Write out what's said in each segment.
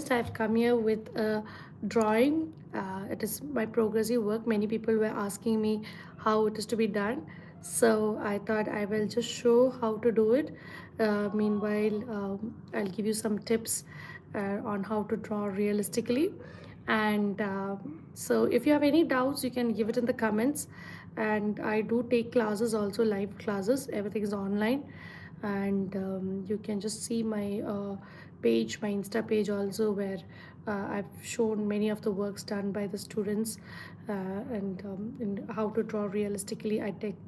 first I've come here with a drawing. It is my progressive work. Many people were asking me how it is to be done. So I thought I will just show how to do it. Meanwhile, I'll give you some tips on how to draw realistically. And so if you have any doubts, you can give it in the comments. And I do take classes also, live classes. Everything is online, and you can just see my page, my Insta page also, where I've shown many of the works done by the students, and in how to draw realistically.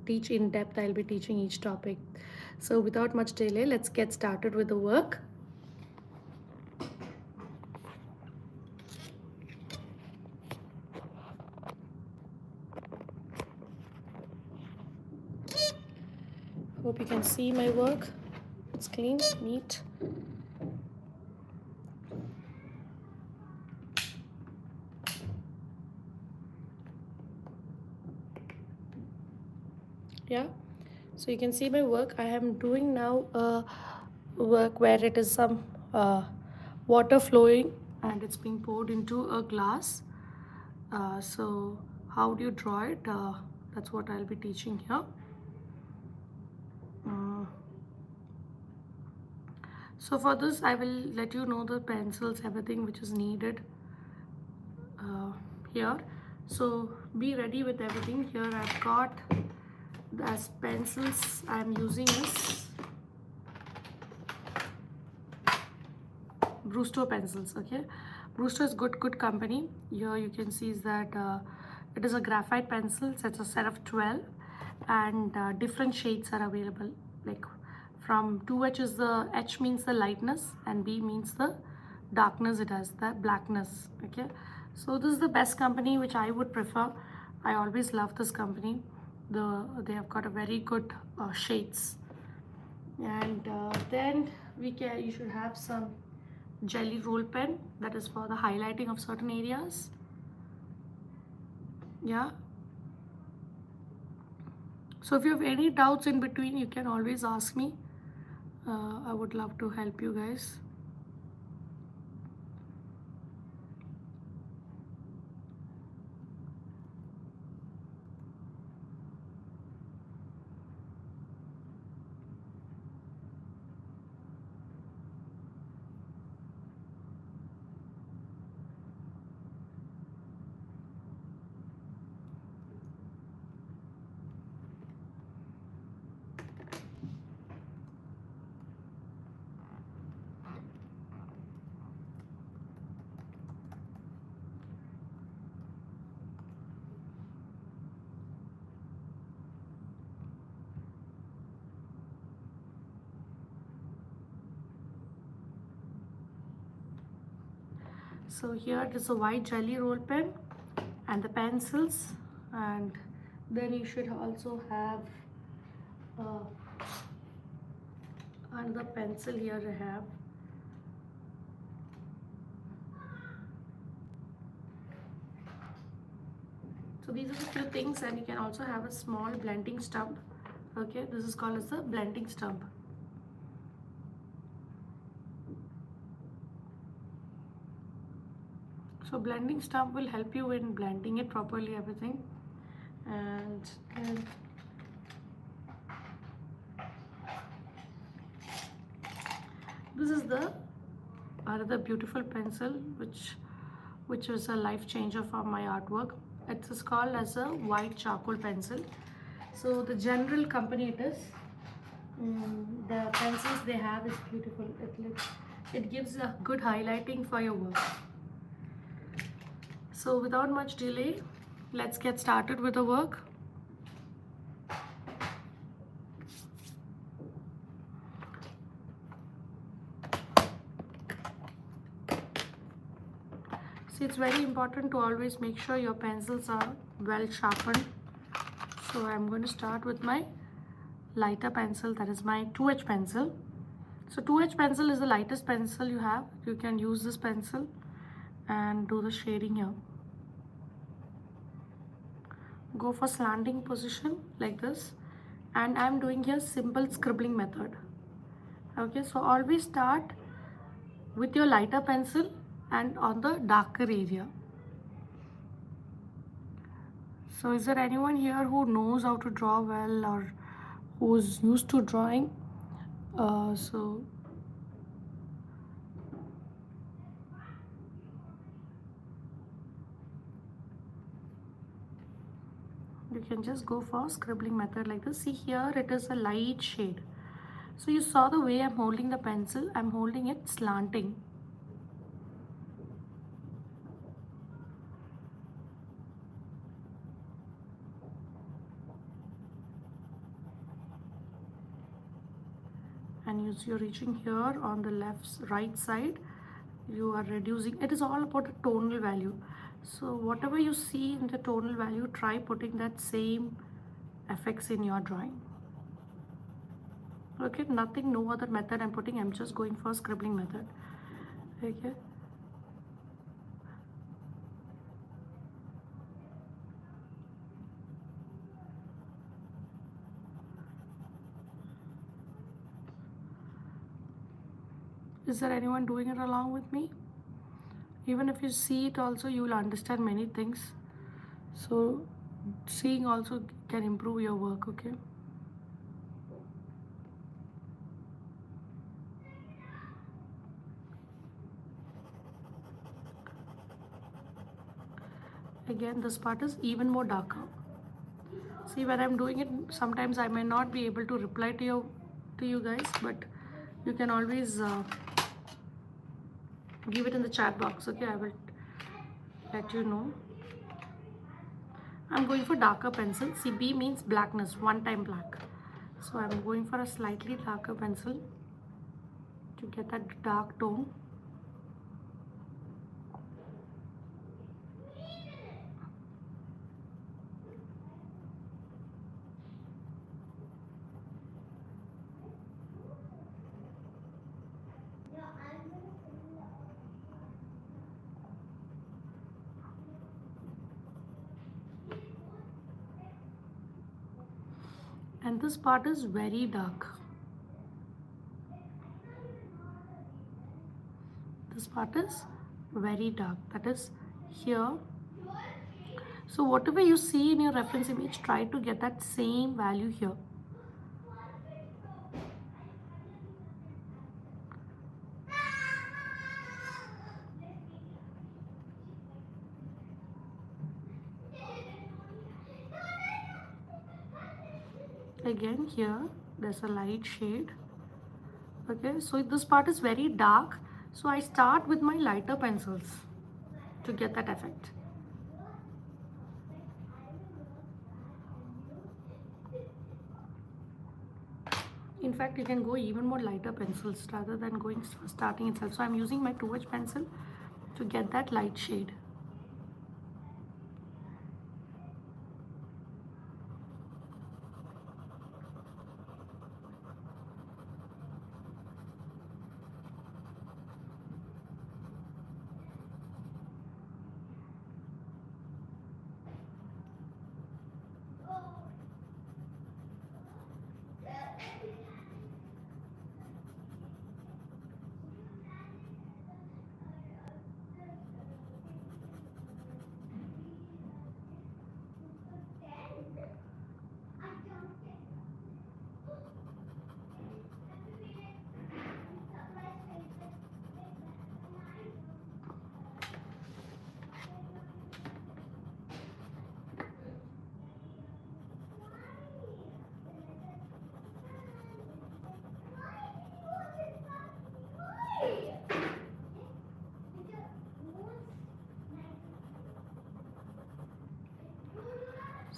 Teach in depth. I'll be teaching each topic. So without much delay, let's get started with the work. Hope you can see my work. It's clean, neat. Yeah, so you can see my work. I am doing now a work where it is some water flowing and it's being poured into a glass. So how do you draw it? That's what I'll be teaching here. So for this, I will let you know the pencils, everything which is needed here. So be ready with everything. Here I've got, as pencils I'm using is Brewster pencils. Okay, Brewster is good company. Here you can see is that it is a graphite pencil. So it's a set of 12, and different shades are available. Like from 2H is the H means the lightness and B means the darkness. It has the blackness. Okay, so this is the best company which I would prefer. I always love this company. They have got a very good shades, and then you should have some jelly roll pen, that is for the highlighting of certain areas. Yeah, so if you have any doubts in between, you can always ask me. I would love to help you guys. So here it is a white jelly roll pen and the pencils, and then you should also have another pencil. Here I have so these are the few things, and you can also have a small blending stump. Okay, this is called as the blending stump. So blending stump will help you in blending it properly, everything. And this is the another beautiful pencil which is a life changer for my artwork. It is called as a white charcoal pencil. So the general company it is. The pencils they have is beautiful. It gives a good highlighting for your work. So without much delay, let's get started with the work. See, it's very important to always make sure your pencils are well sharpened. So I'm going to start with my lighter pencil, that is my 2H pencil. So 2H pencil is the lightest pencil you have. You can use this pencil and do the shading here. Go for slanting position like this, and I'm doing here simple scribbling method. Okay, so always start with your lighter pencil and on the darker area. So is there anyone here who knows how to draw well or who's used to drawing? So you can just go for scribbling method like this. See here, it is a light shade. So you saw the way I'm holding the pencil. I'm holding it slanting. And you're reaching here on the right side, you are reducing. It is all about a tonal value. So whatever you see in the tonal value, try putting that same effects in your drawing. Okay, nothing, no other method I'm putting. I'm just going for scribbling method. Okay. Is there anyone doing it along with me? Even if you see it also, you will understand many things. So seeing also can improve your work. Okay. Again, this part is even more darker. See, when I'm doing it, sometimes I may not be able to reply to you guys, but you can always give it in the chat box. Okay, I will let you know. I'm going for darker pencil. See, B means blackness, one time black. So I'm going for a slightly darker pencil to get that dark tone. And this part is very dark. This part is very dark. That is here. So whatever you see in your reference image, try to get that same value here. Again, here there's a light shade. Okay, so this part is very dark. So I start with my lighter pencils to get that effect. In fact, you can go even more lighter pencils rather than starting itself. So I'm using my 2H pencil to get that light shade.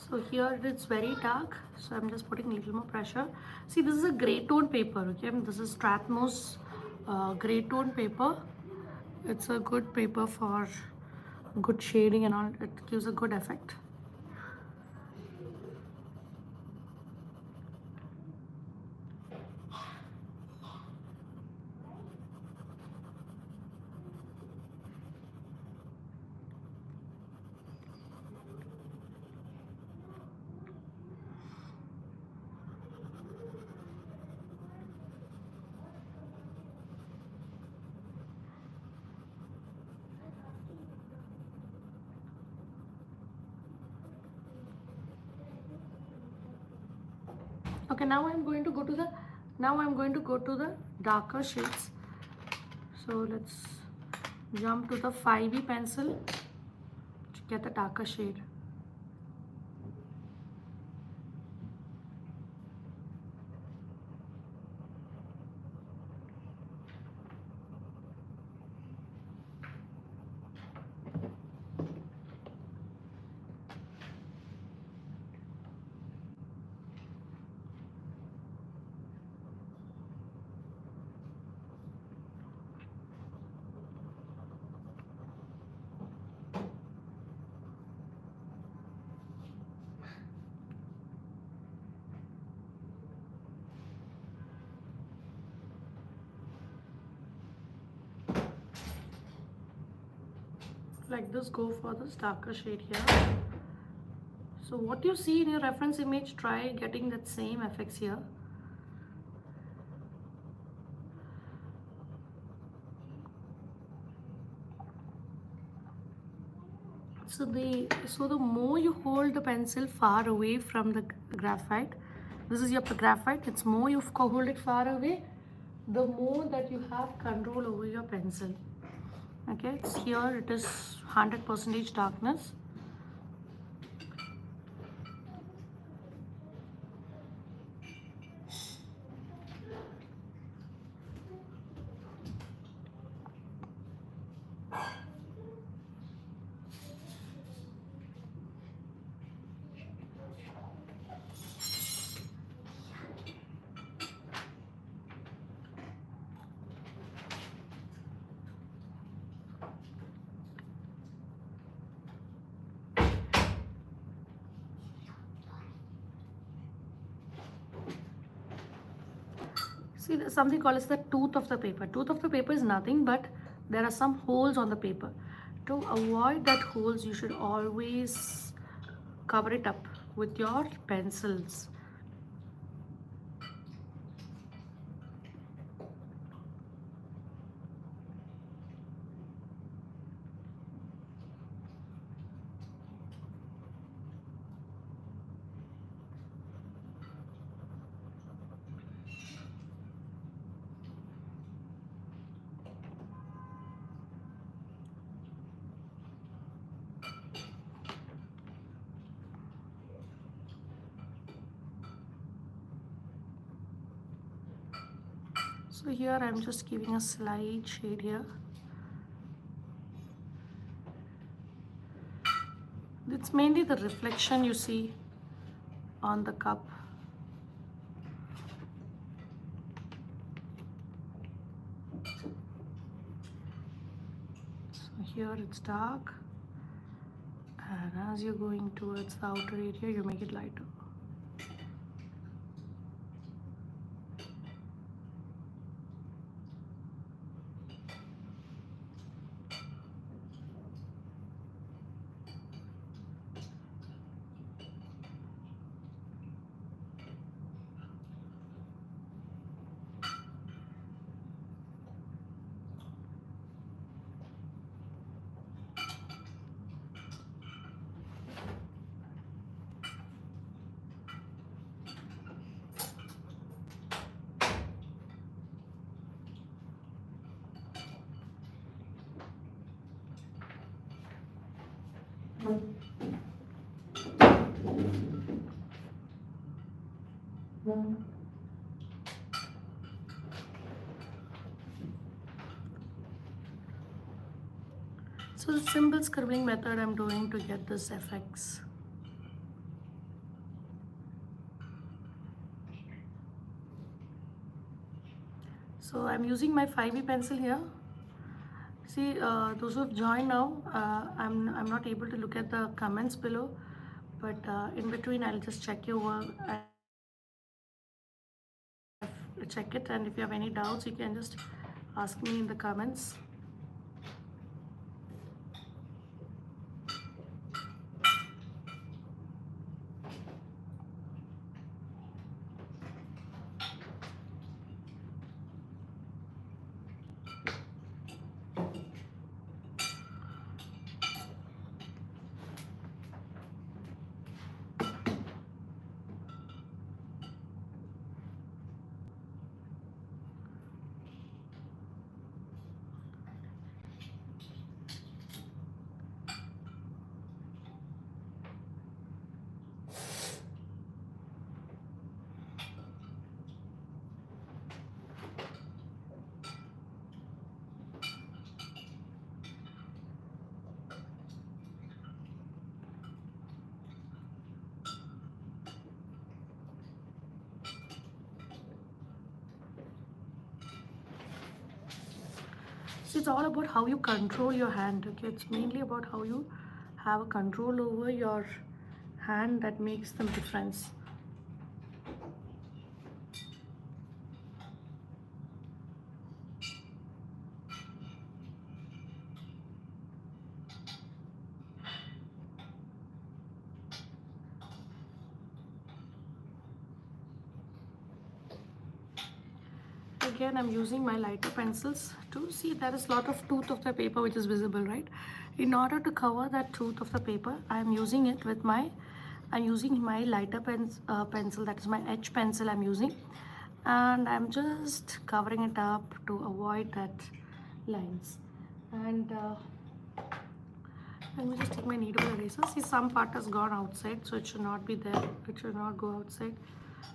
So here it's very dark, so I'm just putting a little more pressure. See, this is a gray tone paper, okay? This is Strathmore gray tone paper. It's a good paper for good shading and all. It gives a good effect. Okay, now I'm going to go to the darker shades. So let's jump to the 5B pencil to get the darker shade. Like this, go for this darker shade here. So what you see in your reference image, try getting that same effects here. So the more you hold the pencil far away from the graphite, this is your graphite, it's more you hold it far away, the more that you have control over your pencil. Okay, it's here, it is 100% darkness. See, there's something called as the tooth of the paper. Tooth of the paper is nothing but there are some holes on the paper. To avoid that holes, you should always cover it up with your pencils. So here I'm just giving a slight shade here. It's mainly the reflection you see on the cup. So here it's dark, and as you're going towards the outer area, you make it lighter. So the simple scribbling method I'm doing to get this effects. So I'm using my 5B pencil here. See, those who have joined now, I'm not able to look at the comments below, but in between I'll just check your work. Check it, and if you have any doubts, you can just ask me in the comments. So it's all about how you control your hand. Okay, it's mainly about how you have a control over your hand that makes the difference. Again, I'm using my lighter pencils to see there is a lot of tooth of the paper which is visible, right? In order to cover that tooth of the paper, I'm using it with I'm using my lighter pencil, that is my H pencil I'm using, and I'm just covering it up to avoid that lines. And let me just take my kneadable eraser. See, some part has gone outside, so it should not be there. It should not go outside.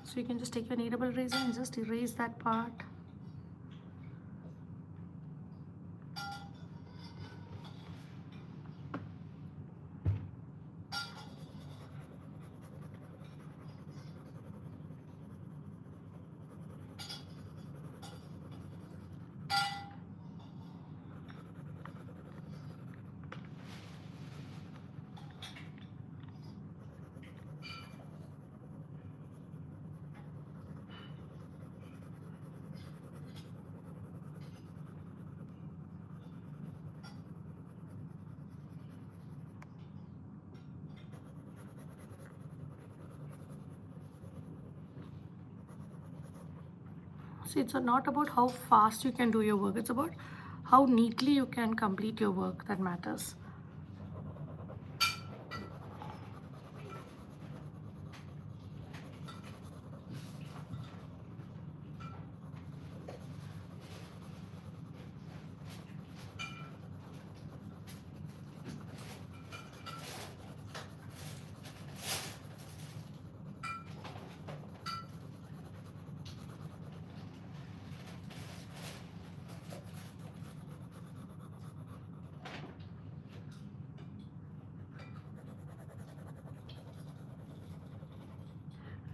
So you can just take your kneadable eraser and just erase that part. See, it's not about how fast you can do your work. It's about how neatly you can complete your work that matters.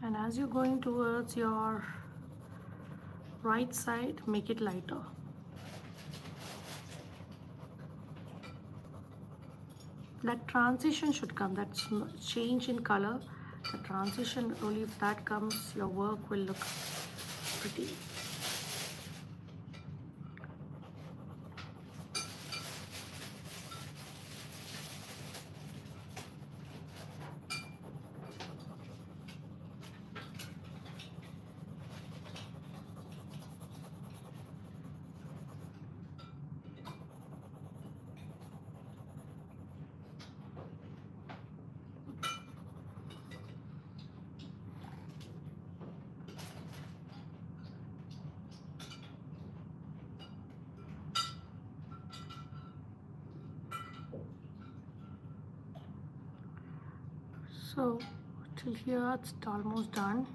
And as you're going towards your right side, make it lighter. That transition should come, that change in color, the transition, only if that comes, your work will look pretty. So till here it's almost done.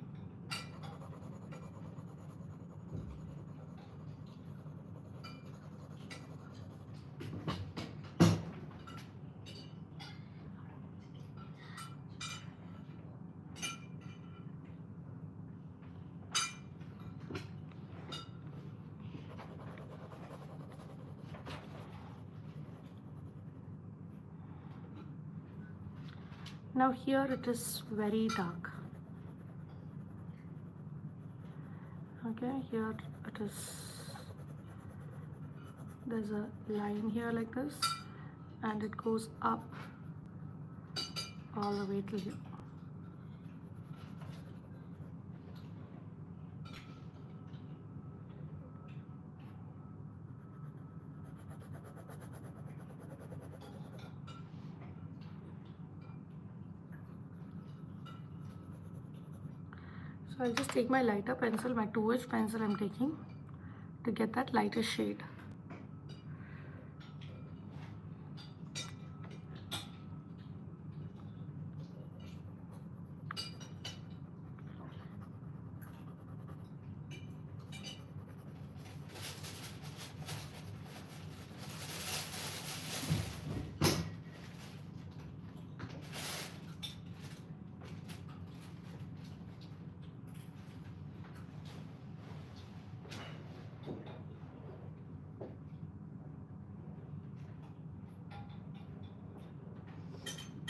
Now here it is very dark. Okay, here it is, there's a line here like this, and it goes up all the way till here. So I'll just take my lighter pencil, my 2H pencil I'm taking, to get that lighter shade.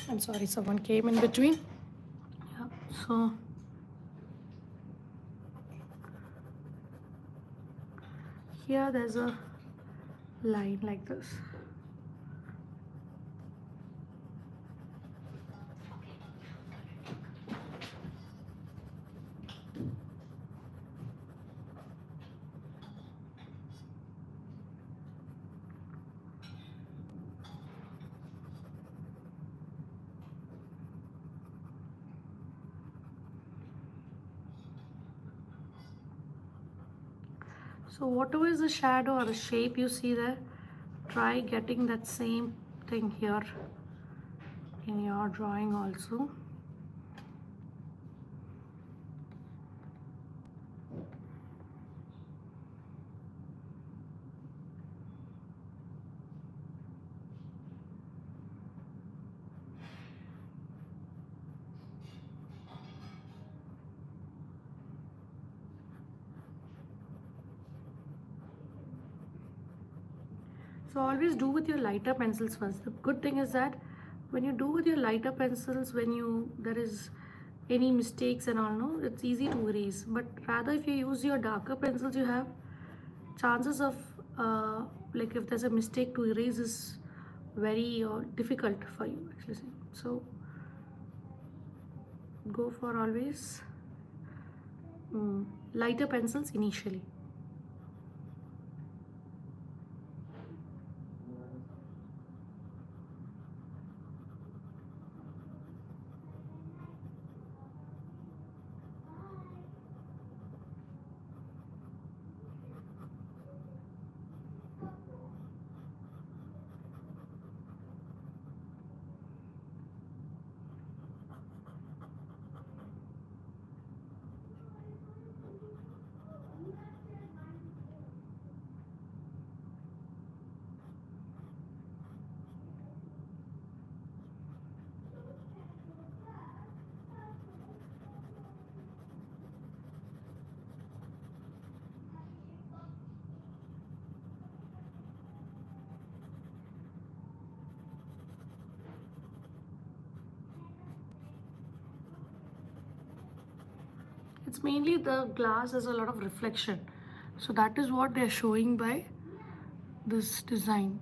I'm sorry, someone came in between. Yeah, so here there's a line like this. So whatever is the shadow or the shape you see there, try getting that same thing here in your drawing also. So always do with your lighter pencils first. The good thing is that when you do with your lighter pencils, when there is any mistakes and all, no, it's easy to erase. But rather if you use your darker pencils, you have chances of like if there's a mistake to erase is very difficult for you actually. So go for always lighter pencils initially. It's mainly the glass has a lot of reflection, so that is what they're showing by this design.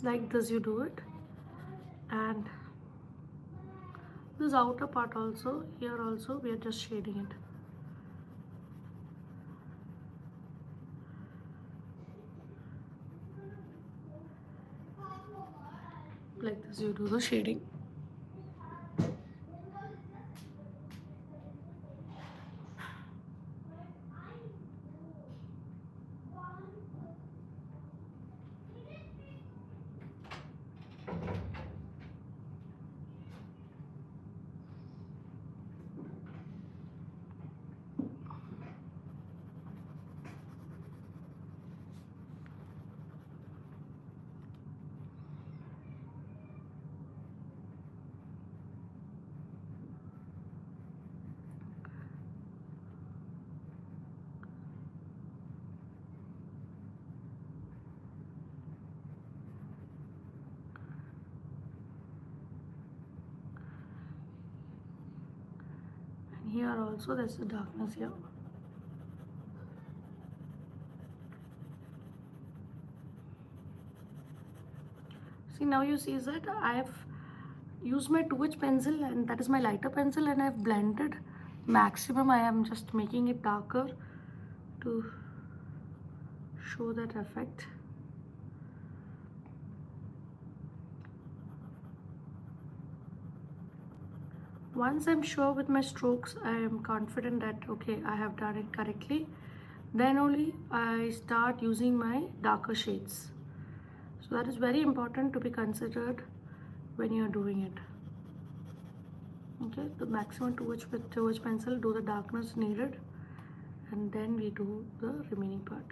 Like this you do it, and this outer part also, here also we are just shading it. Like this you do the shading. And here also there's the darkness here. See, now you see that I've used my 2H pencil, and that is my lighter pencil, and I've blended maximum. I am just making it darker to show that effect. Once I'm sure with my strokes, I am confident that okay, I have done it correctly, then only I start using my darker shades. So that is very important to be considered when you are doing it. Okay, the maximum 2H with 2H pencil, do the darkness needed, and then we do the remaining part.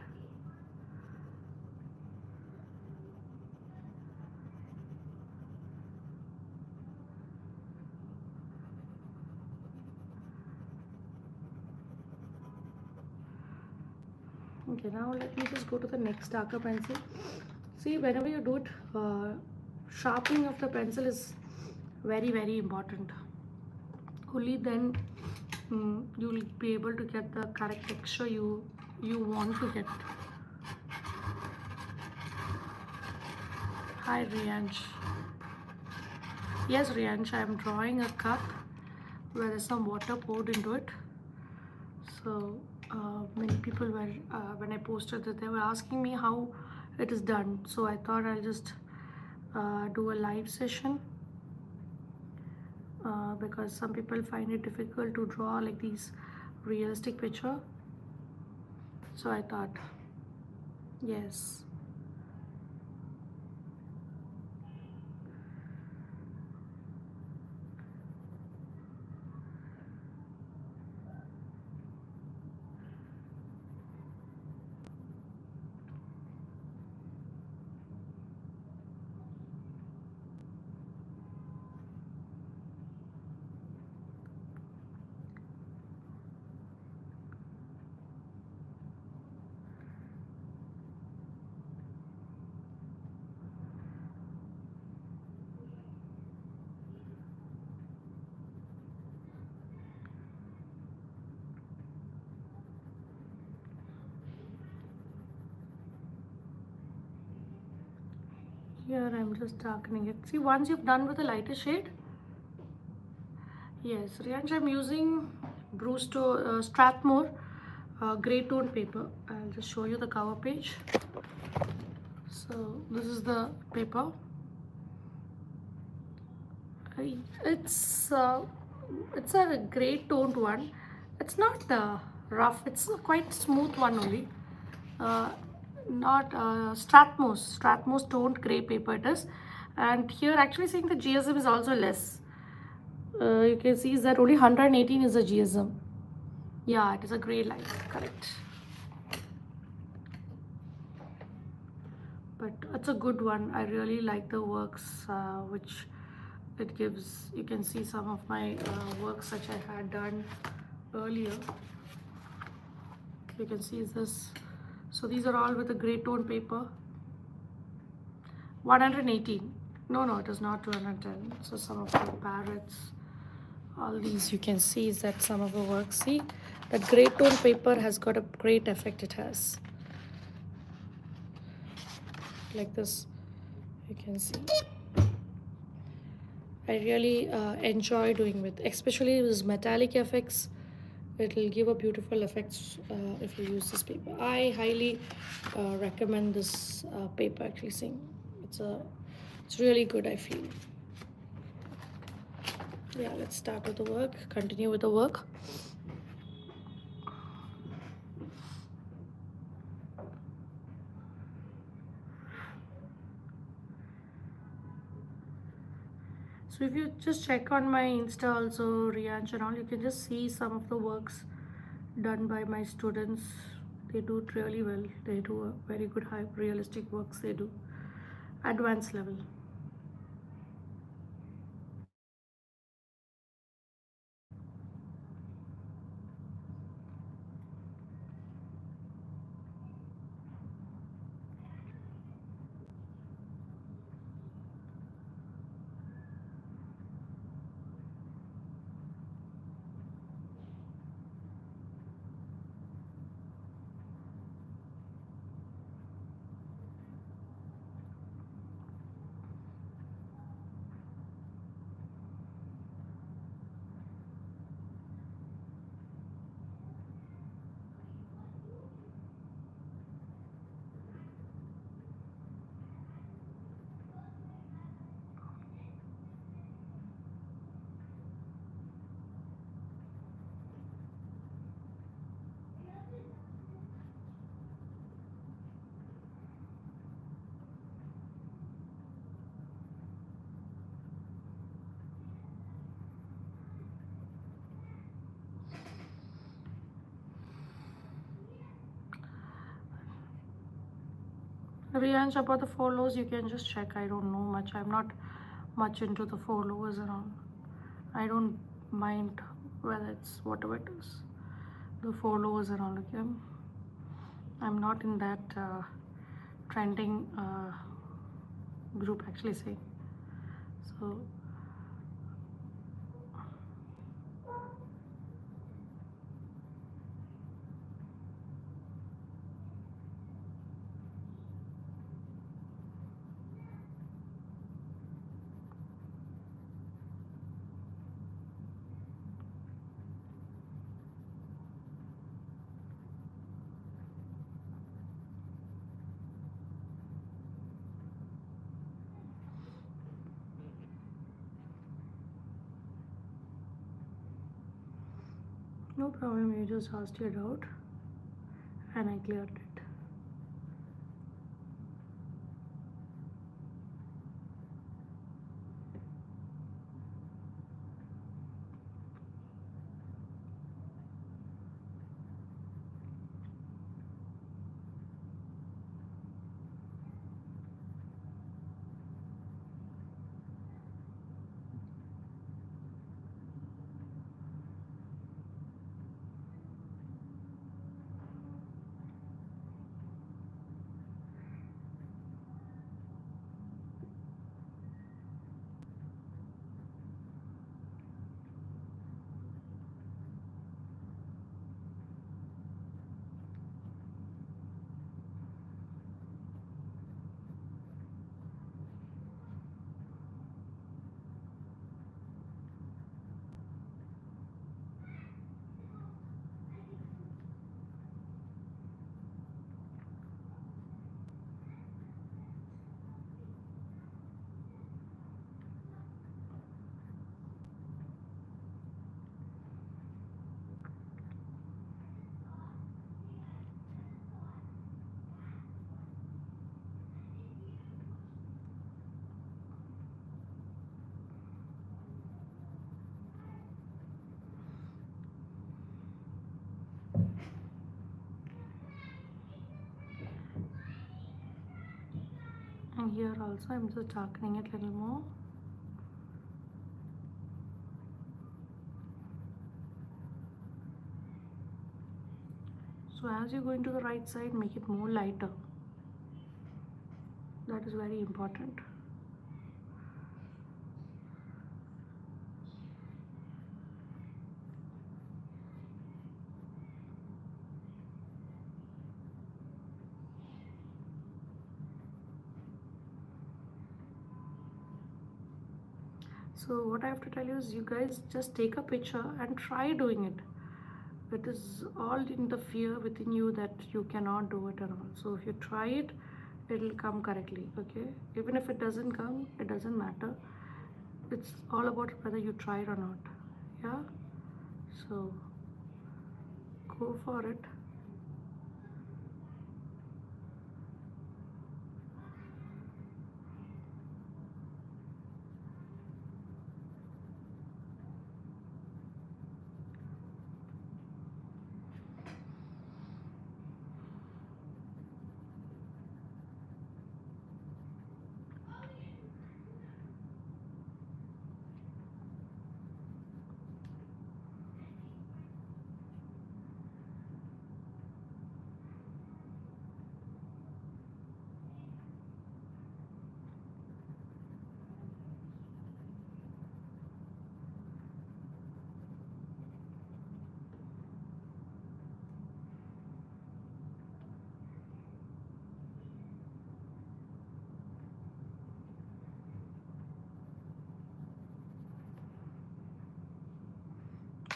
Okay, now let me just go to the next darker pencil. See, whenever you do it, sharpening of the pencil is very important. Only then you'll be able to get the correct texture you want to get. Hi Riyansh. Yes Riyansh, I am drawing a cup where there's some water poured into it. So many people were when I posted that, they were asking me how it is done. So I thought I'll just do a live session because some people find it difficult to draw like these realistic picture. So I thought, yes. Here I'm just darkening it. See, once you've done with a lighter shade, yes, Riyansh, I'm using Strathmore grey tone paper. I'll just show you the cover page. So this is the paper. It's uh, it's a grey toned one. It's not rough. It's a quite smooth one only. Uh, Not Strathmore's toned grey paper it is. And here actually seeing the GSM is also less. You can see is that only 118 is the GSM. Yeah, it is a grey line, correct. But it's a good one. I really like the works which it gives. You can see some of my works which I had done earlier. You can see this. So these are all with a grey tone paper. 118. No, it is not 210. So some of the parrots, all these you can see is that some of the work. See, that grey tone paper has got a great effect. It has like this. You can see. I really enjoy doing with, especially with metallic effects. It will give a beautiful effects if you use this paper. I highly recommend this paper. Actually, seeing it's really good. I feel. Yeah, let's start with the work. Continue with the work. So if you just check on my Insta also, Riyansh and all, you can just see some of the works done by my students. They do it really well. They do a very good high realistic works. They do advanced level. Riyansh, about the follows, you can just check. I don't know much. I'm not much into the followers and all. I don't mind whether it's whatever it is. The followers and all, okay? I'm not in that trending group actually saying. So no problem, you just asked your doubt and I cleared it. And here also I'm just darkening it a little more. So as you're going to the right side, make it more lighter. That is very important. So what I have to tell you is, you guys just take a picture and try doing it. It is all in the fear within you that you cannot do it at all. So if you try it, it'll come correctly, okay? Even if it doesn't come, it doesn't matter. It's all about whether you try it or not. Yeah? So go for it.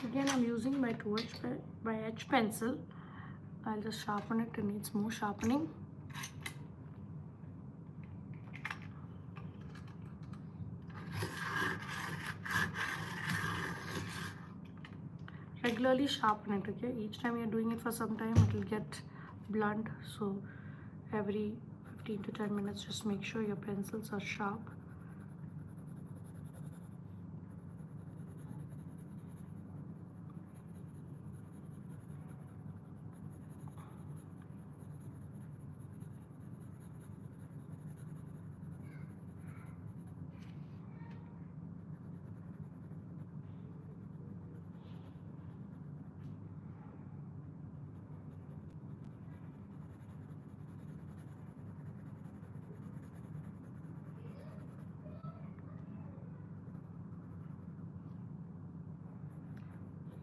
Again, I'm using my 2H by H pencil. I'll just sharpen it. It needs more sharpening. Regularly sharpen it, okay? Each time you're doing it for some time, it will get blunt. So every 15 to 10 minutes, just make sure your pencils are sharp.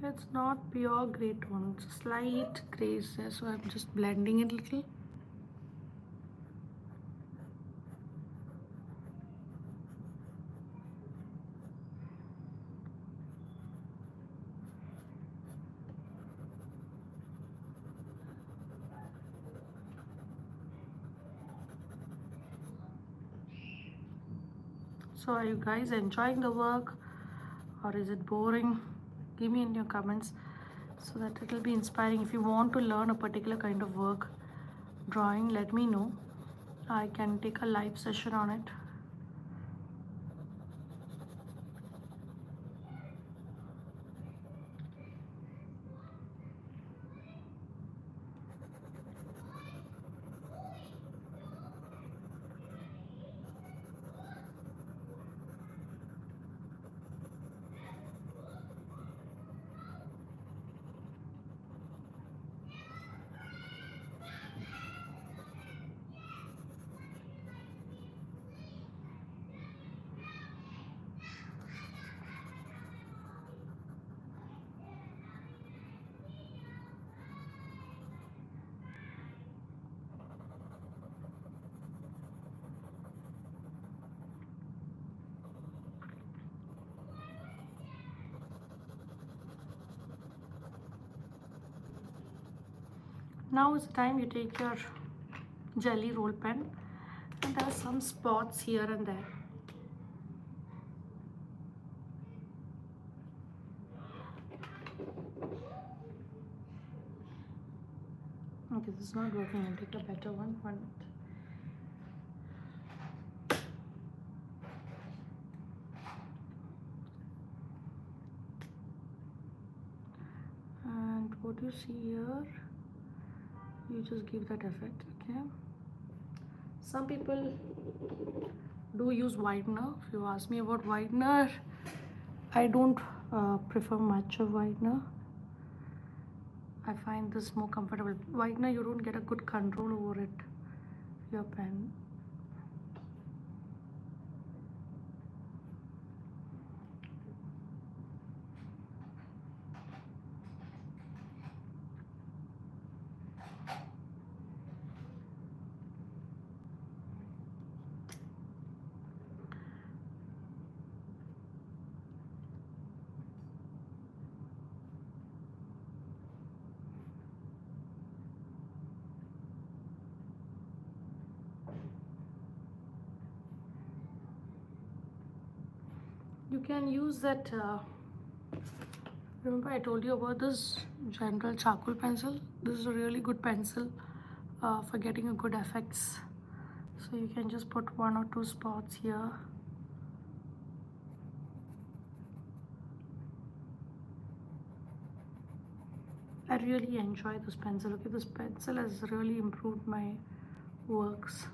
It's not pure gray tone, it's a slight grays there, so I'm just blending it a little. So are you guys enjoying the work or is it boring? Give me in your comments so that it will be inspiring. If you want to learn a particular kind of work, drawing, let me know. I can take a live session on it. Now is the time you take your jelly roll pen, and there are some spots here and there. Okay, this is not working. I'll take a better one. 1 minute. And what you see here, you just give that effect. Okay, some people do use whitener. If you ask me about whitener, I don't prefer much of whitener. I find this more comfortable. Whitener, you don't get a good control over it, your pen. You can use that, remember I told you about this general charcoal pencil? This is a really good pencil for getting a good effects. So you can just put 1 or 2 spots here. I really enjoy this pencil. Okay, this pencil has really improved my works.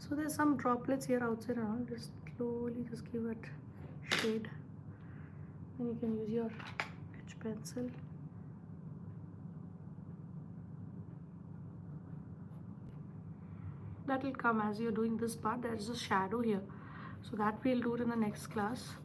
So there's some droplets here outside and all. Just slowly just give it shade. Then you can use your edge pencil. That will come as you're doing this part. There's a shadow here. So that we'll do it in the next class.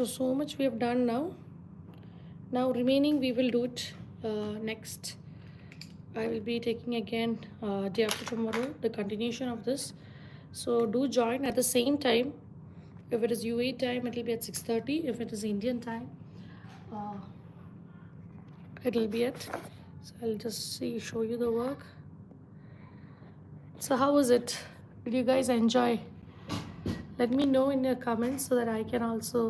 So much we have done now. Now remaining we will do it next. I will be taking again day after tomorrow the continuation of this. So do join at the same time. If it is UAE time, it will be at 6:30. If it is Indian time, uh, it will be at. So I'll just show you the work. So how was it? Did you guys enjoy? Let me know in your comments so that I can also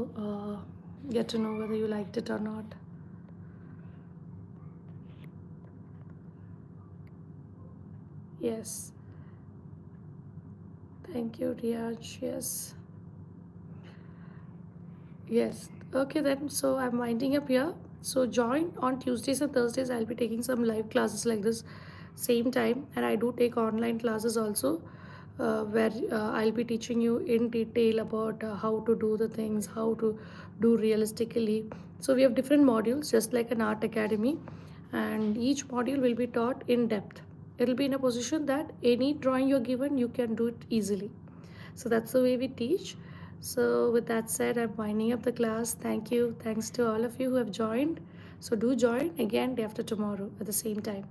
get to know whether you liked it or not. Yes. Thank you, Riyaj. Yes. Yes. Okay then. So I'm winding up here. So join on Tuesdays and Thursdays. I'll be taking some live classes like this, same time, and I do take online classes also, where I'll be teaching you in detail about how to do the things, how to do realistically. So we have different modules, just like an art academy, and each module will be taught in depth. It'll be in a position that any drawing you're given, you can do it easily. So that's the way we teach. So with that said, I'm winding up the class. Thank you. Thanks to all of you who have joined. So do join again day after tomorrow at the same time.